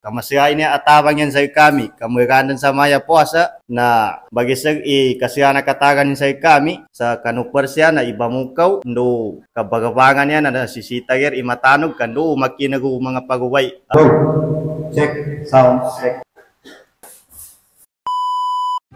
Kamasyahay niya atabang yan sa kami, kamiranan sa maya puasa, na bagisag kasiya nakatagan sa kami, sa kanupersya na ibamukaw, ndo kabagabangan yan na sisitager imatanog, kando makinagu mga paguway. Check, sound, check.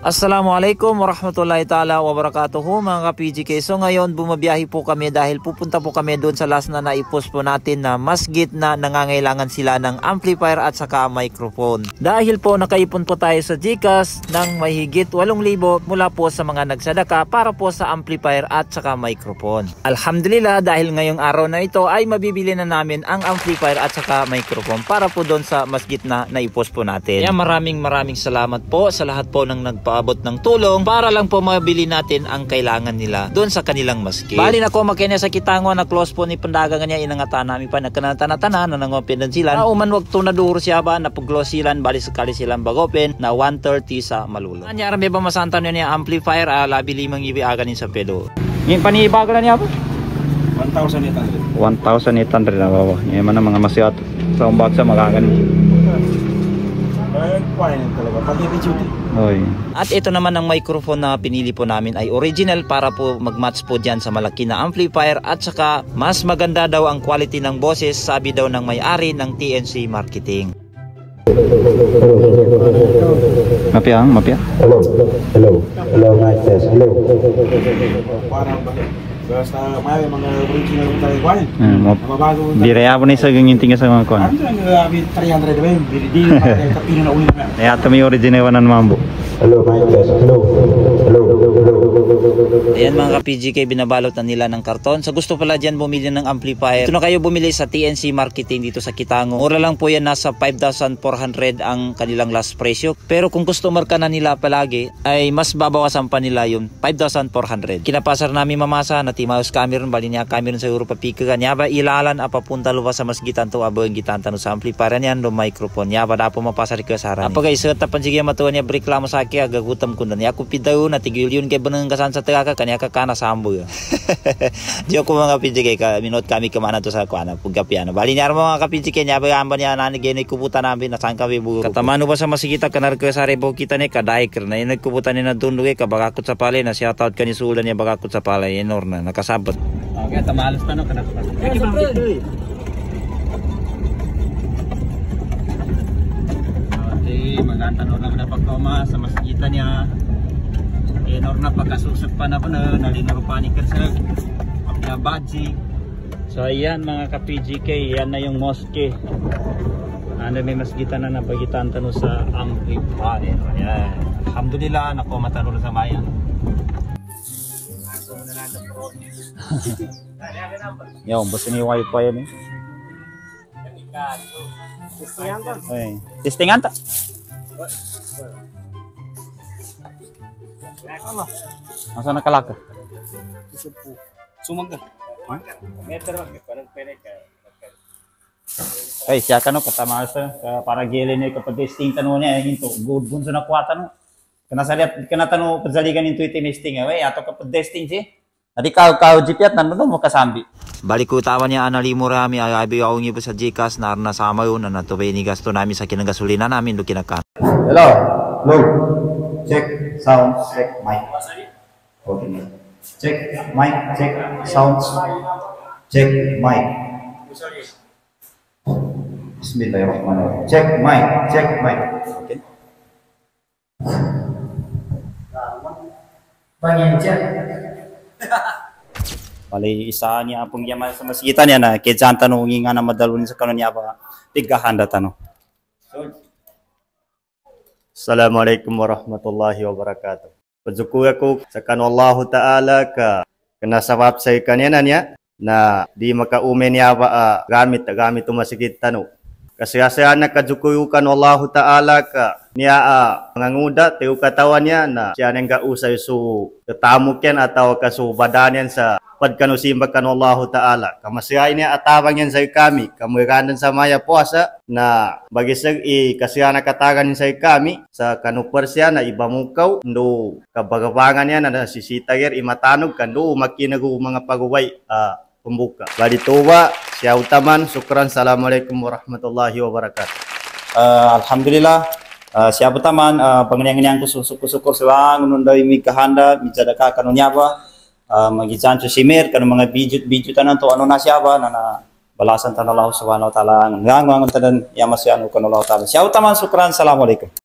Assalamualaikum warahmatullahi ta'ala wabarakatuhu mga ka-PGK. So ngayon bumabiyahe po kami dahil pupunta po kami doon sa last na naipost po natin na masjid na nangangailangan sila ng amplifier at saka microphone. Dahil po nakaipon po tayo sa GCash ng mahigit 8,000 mula po sa mga nagsadaka para po sa amplifier at saka microphone. Alhamdulillah dahil ngayong araw na ito ay mabibili na namin ang amplifier at saka microphone para po doon sa masjid na naipost po natin. Kaya maraming salamat po sa lahat po ng nagpaabot ng tulong para lang po mabili natin ang kailangan nila doon sa kanilang masjid. Bali na ko makanya sa kitango na close po ni pandaga niya inangatan namin pa nagkanatana-tana na nangopen sila. Na uman wag to na duro siya ba na pagglosilan bali sakali silang bagopen na 130 sa Malulong. Anyara may ba masanta niya amplifier labi limang ibiaganin sa pedo. Yung panibaga na niya po? 1,800. 1,800 na bawa. Yung mga masyat sa umbag sa magaganin. At ito naman ang microphone na pinili po namin ay original para po mag-match po dyan sa malaki na amplifier at saka mas maganda daw ang quality ng boses sabi daw ng may-ari ng TNC Marketing. Mapya? Hello, mic test, hello. Basta may mga original tayo kuan. Mabago. Biraya po ni sa ganyan sa mga kuan. Ano ang 300 ba? Bili kapino na ulit na. Ay ato may original wanan mambo. Hello, mic test, hello. Ayan mga ka-PGK, binabalot na nila ng karton. Sa gusto pala dyan bumili ng amplifier, ito na kayo bumili sa TNC Marketing dito sa Kitango. Mura lang po yan, nasa 5,400 ang kanilang last presyo. Pero kung customer ka na nila palagi, ay mas babawasan pa nila yung 5,400. Kinapasar namin mamasa na timaos Cameron, bali niya Cameron sa Europa Pika. Niya ba ilalan papunta lupa sa masgitan to abo ang gitan tanong sa amplifier niyan do microphone. Niya ba dapo mapasar ka sa harani. Apa guys, tapan sige matuwa niya reklamo sa akin agagutam ko na niya. Ako pidaw na tigil yun kay banang kasan sa taga kanya ka kana sambo. Di ako mga PGK ka minot kami kamana to sa kuana puggapiano. Bali niya mga ka-PGK niya ba amba niya nani gene kubutan namin na sangka we buro. Katamano ba sa masigita kanar ka sa rebo kita ni kaday na yung nagkubutan ni na dunduge ka bagakot sa palay na shout out ka ni sulan niya bagakot sa palay enor na nakasabot. Okay, tamalos pa no kanak. Okay, maganda no lang na pagkoma sa masigita niya. Enor na pagkasusok pa na po na nalinaro paniker sa Abyabaji. So ayan mga ka-PGK, yan na yung mosque. Ano may masjid na napagitan tano sa amplifier. Ayan. Alhamdulillah nako matano sa bayan. Yo, basta ni wifi yan eh. Testingan ta. Masa nakalaka? Sumangga. Ay, siya ka no, katama sa para gilin niya kapag testing tanong niya, hinto, good bunso na kuwata no. Kanasaliat, kanatano, padzaligan yung testing, ay, ato kapag testing siya. Tadi kau jipiat nan mo kasambi. Balik ko tawan niya analimo rami ay ako ngibo sa GCash na sama yun na natubay ni gasto namin sa kinagasolina namin do kinakan. Hello, check, sound, check, mic. Okay. Check, mic, check, sound, check, mic. Bismillahirrahmanirrahim. Check, mic, okay. Pangencer. Bali isa niya apong yaman sa masgitan niya na kedyan tanong nga na madalun sa kanon niya ba tigahanda tanong. Assalamualaikum warahmatullahi wabarakatuh. Pazuku ako sa kanu Allah Ta'ala ka kanasabab sa kanina niya na di makaumen niya ba gamit tumasigit tano. Kasi na kajukuyukan Allah Ta'ala ka niya manganguda tiyo katawan niya na siya nang gausay su tamuken atau kasubadanan sa pagkanusimba kan Allah Ta'ala. Kamasyahay niya atabang yan sa kami, kamiranan sa maya puasa na bagisag kasiya nakatagan sa kami sa kanupersya na ibamukaw ndo kabagabangan niya na sisitager imatanog kando makinagu mga paguway pembuka. Badi tuwa, siya utaman, syukran, assalamualaikum warahmatullahi wabarakatuh. Alhamdulillah siapa taman pangyayang ko sukur sa ngunday mi kahanda mi sadaka kanunya ba magijan sa simir kanang mga video tanan to ano na siya ba na balasan tanan Allah subhanahu wa taala ngangang tanan yamasyan ko Allah taala siya taman sukran assalamualaikum